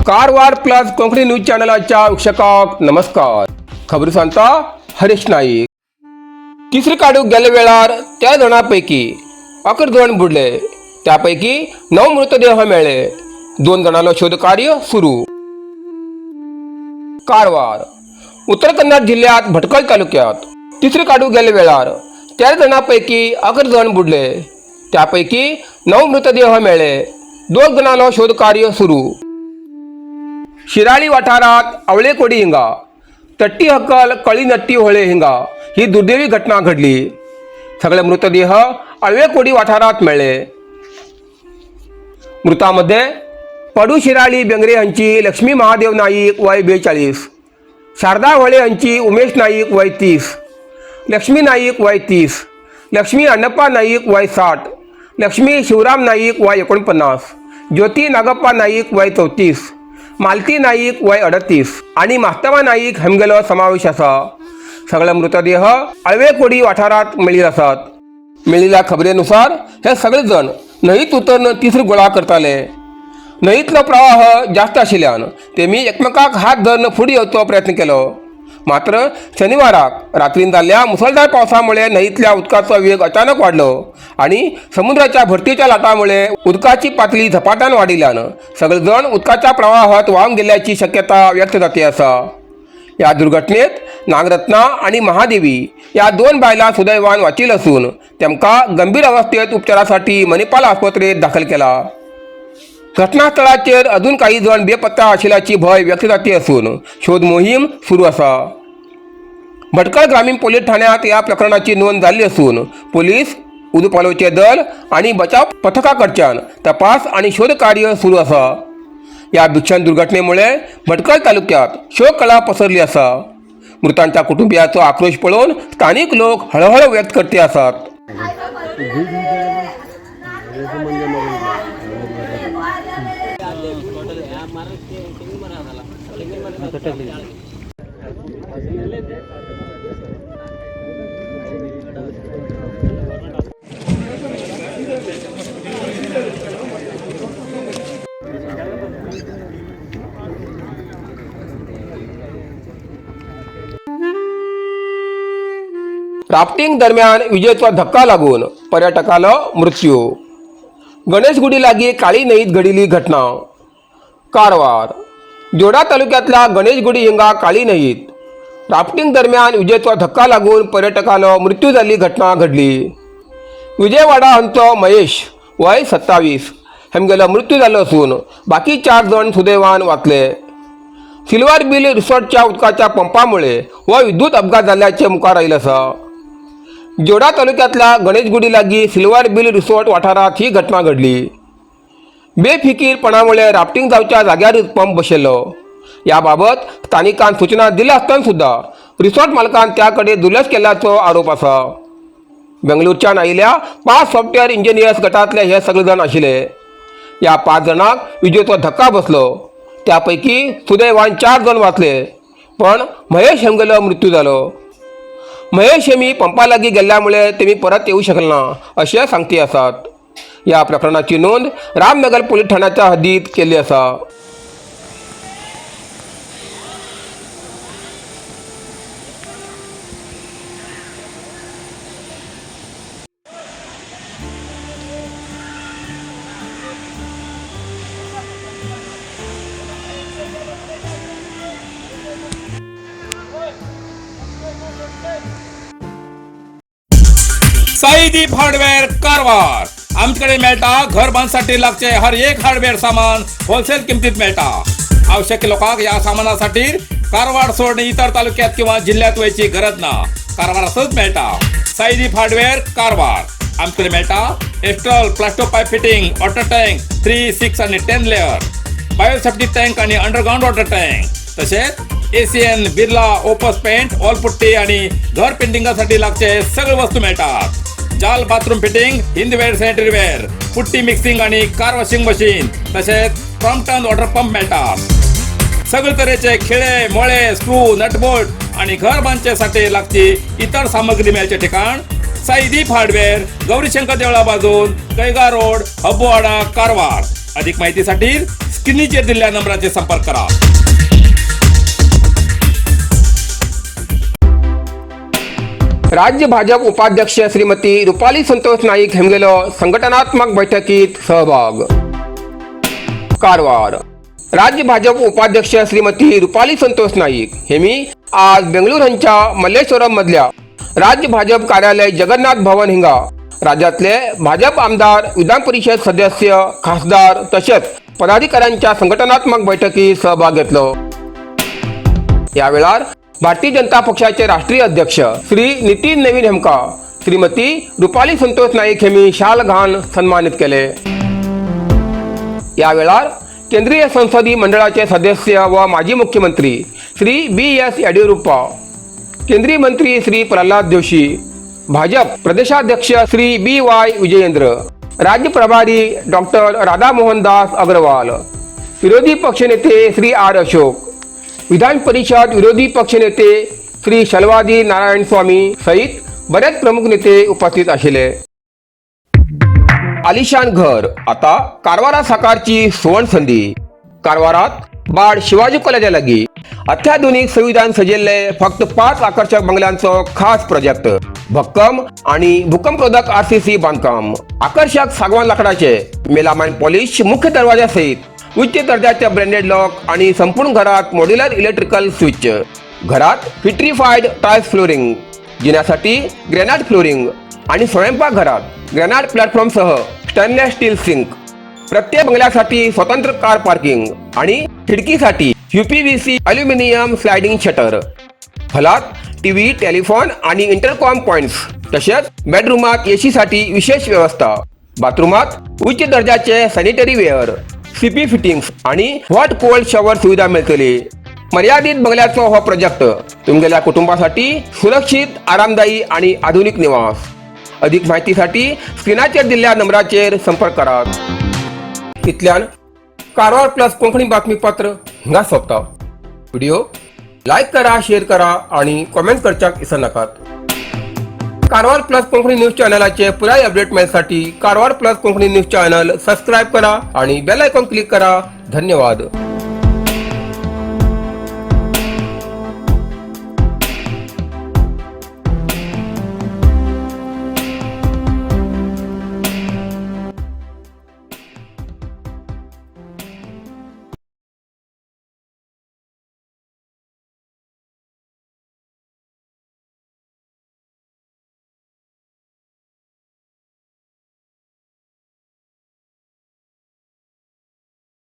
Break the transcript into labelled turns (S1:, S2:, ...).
S1: Karwar plus Konkani news चॅनलाच्या वीक्षकांक नमस्कार. खबरी सांगता हरीश नाईक. तिसरी काडूक गेले वेळार 13 जाणांपैकी 11 जण बुडले. त्यापैकी 9 मृतदेह मेळ्ळे. 2 जणांचो शोध कार्य सुरू. कारवार. उत्तर कन्नड जिल्ह्यात भटकळ तालुक्यात तिसरी काडूक गेले वेळार 13 जणांपैकी 11 जण बुडले. त्यापैकी 9 मृतदेह मेळ्ळे. 2 जणांचो शोध कार्य सुरू. शिराळी वाठारात आवळेकोडी हिंगा तट्टी हक्कल कळी नट्टी होळे हिंगा ही दुर्दैवी घटना घडली. सगळे मृतदेह आवळेकोडी वाठारात मेळ्ळे. मृतांमध्ये पडू शिराळी बेंगरे हांची लक्ष्मी महादेव नाईक वय 42, शारदा होळे हांची उमेश नाईक वय 30, लक्ष्मी नाईक वय 30, लक्ष्मी अण्णप्पा नाईक वय 60, लक्ष्मी शिवराम नाईक वय 49, ज्योती नागप्पा नाईक वय 34, मालती नाईक वय 38 आणि मास्तवा नाईक हेमगेलो समावेश असा. सगळे मृतदेह आळवेकोडी वाठारात मेळिल्ले आसात. मेळिल्ल्या खबरेनुसार हे सगळे जण न्हंयेत उतरून तिसरी गोळा करताले. न्हंयेतलो प्रवाह जास्त आशिल्ल्यान तेमी एकमेकाक हात धरून फुडें येवचो प्रयत्न केलो. मात्र शनिवाराक रात्रीन जाल्ल्या मुसळधार पावसामुळे न्हंयेतल्या उदकाचो वेग अचानक वाडलो आणि समुद्राच्या भरतीच्या लाटांमुळे उदकाची पातळी झपाट्यान वाडिल्ल्यान सगळे जण उदकाच्या प्रवाहात व्हांवन गेल्ल्याची शक्यता व्यक्त जाती आसा. या दुर्घटनेत नागरत्ना आणि महादेवी या 2 बायलां सुदैवान वाचिल्ले असून तेमकां गंभीर अवस्थेत उपचारासाठी मणिपाल आस्पत्रेत दाखल केला. घटनास्थळाचेर अजून काही जण बेपत्ता आशिल्ल्याची भय व्यक्त जाती असून शोध मोहीम सुरू आसा. भटकळ ग्रामीण पोलीस ठाण्यात या प्रकरणाची नोंद जाल्ली असून पोलीस, उदुपालोचे दल आणि बचाव पथका कडच्यान तपास आणि शोध कार्य सुरू आसा. या भीषण दुर्घटनेमुळे भटकळ तालुक्यात शोककळा पसरली आसा. मृतांच्या कुटुंबियांचो आक्रोश पळोवन स्थानिक लोक हळहळ व्यक्त करते आसात. राफ्टिंग दरम्यान विजेचा धक्का लागून पर्यटकाला मृत्यू. गणेशगुडी लागी काळी न्हंयेत घडिल्ली घटना. कारवार. जोडा तालुक्यातल्या गणेशगुडी हिंगा काळी न्हंयेत राफ्टिंग दरम्यान विजेचा धक्का लागून पर्यटकाला मृत्यू जाल्ली घटना घडली. विजयवाडा हांचो महेश वय 27 हेमगेलो मृत्यू जाल्लो असून बाकी 4 जण सुदैवान वाचले. सिल्वर बिल रिसॉर्टच्या उदकाच्या पंपामुळे हो विद्युत अपघात जाल्ल्याचे मुखार आयिल्ले आसा. जोडा तालुक्यातल्या गणेशगुडी लागी सिल्वर बिल रिसॉर्ट वाठारात ही घटना घडली. बेफिकीरपणामुळे राफ्टिंग जावच्या जाग्यारच पंप बसयल्लो. याबाबत स्थानिकांन सूचना दिल्या आसतना सुद्धा रिसॉर्ट मालकान त्याकडे दुर्लक्ष केल्याचो आरोप आसा. बेंगळूरच्यान आयिल्ल्या 5 सॉफ्टवेअर इंजिनियर्स गटांतले हे सगळे जण आशिल्ले. या 5 जणांक विजेचो धक्का बसलो. त्यापैकी सुदैवान 4 जण वाचले, पण महेश हेमगेलो मृत्यू जालो. महेश हेमी पंपा लागीं गेल्ल्यामुळे तेमी परत येऊ शकले ना अशें सांगती आसात. या प्रकरणाची नोंद रामनगर पोलीस ठाण्याच्या हद्दीत केली आसा.
S2: साईदीप हार्डवेअर कारवार. आमच्याकडे मेळटा घर बांधसाठी लागचे हर एक हार्डवेअर सामान होलसेल किमतीत मेळटा. आवश्यक लोकांक या सामानासाठी कारवार सोडून इतर तालुक्यात किंवा जिल्ह्यात वयची गरज ना. कारवारातच मेळटा. साईदीप हार्डवेअर कारवार. आमच्याकडे मेळटा Astral plasto pipe fitting, water tank 3, 6 आणि 10 लेअर, बायोसेफ्टी टँक आणि अंडरग्राउंड वॉटर टँक, तसेच एसीएन, बिर्ला, ओपस पेंट, ऑलपुट्टी आणि घर पेंटिंगसाठी लागचे सगळे वस्तू मेळतात. जाल bathroom fitting, Hindware, sanitary ware, putty mixing आणि कार वॉशिंग मशीन, तसेच क्रॉम्प्टन वॉटर पंप मेळतात. सगळे तरेचे खिळे, मोळे, स्क्रू, नटबोल्ट आणि घर बांधण्यासाठी लागची इतर सामग्री मेळचे ठिकाण साईदीप हार्डवेअर, गौरीशंकर देवळा बाजून, कैगा रोड, हब्बुवाडा, कारवार. अधिक माहितीसाठी स्क्रीनचेर दिल्ल्या नंबराचेर संपर्क करा.
S1: राज्य भाजप उपाध्यक्ष श्रीमती रुपाली संतोष नाईक हेमगेलो संघटनात्मक बैठकीत सहभाग. कारवार. राज्य भाजप उपाध्यक्ष श्रीमती रुपाली संतोष नाईक हेमी आज बेंगळूर हांच्या मल्लेश्वरम मधल्या राज्य भाजप कार्यालय जगन्नाथ भवन हिंगा राज्यातले भाजप आमदार, विधान परिषद सदस्य, खासदार तसेच पदाधिकाऱ्यांच्या संघटनात्मक बैठकीत सहभाग घेतलो. यावेळार भारतीय जनता पक्षाचे राष्ट्रीय अध्यक्ष श्री नितीन नवीन हेमका श्रीमती रुपाली संतोष नाईक हेमी शाल घालून सन्मानित केले. यावेळार केंद्रीय संसदीय मंडळाचे सदस्य व माजी मुख्यमंत्री श्री B.S. येडियुरप्पा, केंद्रीय मंत्री श्री प्रल्हाद जोशी, भाजप प्रदेशाध्यक्ष श्री B.Y. विजयेंद्र, राज्य प्रभारी डॉक्टर राधा मोहन दास अग्रवाल, विरोधी पक्षनेते श्री R. अशोक, विधान परिषद विरोधी पक्षनेते श्री शलवादी नारायण स्वामी सहित बरेच प्रमुख नेते उपस्थित आशिल्ले. आलिशान घर आता कारवारा साकारची सुवर्ण संधी. कारवारात बाळ शिवाजी कॉलेजा लागीं अत्याधुनिक सुविधान सजिल्ले फक्त 5 आकर्षक बंगल्यांचो खास प्रोजेक्ट. भक्कम आणि भूकंपरोधक RCC बांधकाम, आकर्षक सागवान लाकडाचे मेलामाइन पॉलिश मुख्य दरवाजा सहित उच्च दर्जाचे ब्रँडेड लॉक आणि संपूर्ण घरात मॉड्युलर इलेक्ट्रिकल स्विच. घरात फिट्रीफाईड टाइल्स फ्लोरिंग, जिन्यासाठी ग्रेनाइट फ्लोरिंग आणि स्वयंपाकघरात ग्रेनाइट प्लॅटफॉर्मसह स्टेनलेस स्टील सिंक. प्रत्येक बंगल्यासाठी स्वतंत्र कार पार्किंग आणि खिडकीसाठी UPVC अल्युमिनियम स्लायडिंग शटर. हॉलात टीव्ही, टेलिफोन आणि इंटरकॉम पॉइंट्स तसेच बेडरूमात AC साठी विशेष व्यवस्था. बाथरूमात उच्च दर्जाचे सॅनिटरी वेअर, CP फिटिंग्स आणि हॉट कोल्ड शॉवर सुविधा मिळतली. मर्यादित बंगल्याचो हो प्रोजेक्ट तुमगेल्या कुटुंबासाठी सुरक्षित, आरामदायी आणि आधुनिक निवास. अधिक माहितीसाठी स्क्रीनाचेर दिल्ल्या नंबराचेर संपर्क करा. इतल्यान कारवार प्लस कोंकणी बातमीपत्र हिंगा सोंपता. व्हिडिओ लाईक करा, शेअर करा आणि कमेंट करच्याक विसरू नाकात. कारवार प्लस कोंकणी न्यूज चॅनलाचे पुराय अपडेट मेळसाठी Karwar plus Konkani news channel subscribe करा आणि बेल आयकॉन क्लिक करा. धन्यवाद.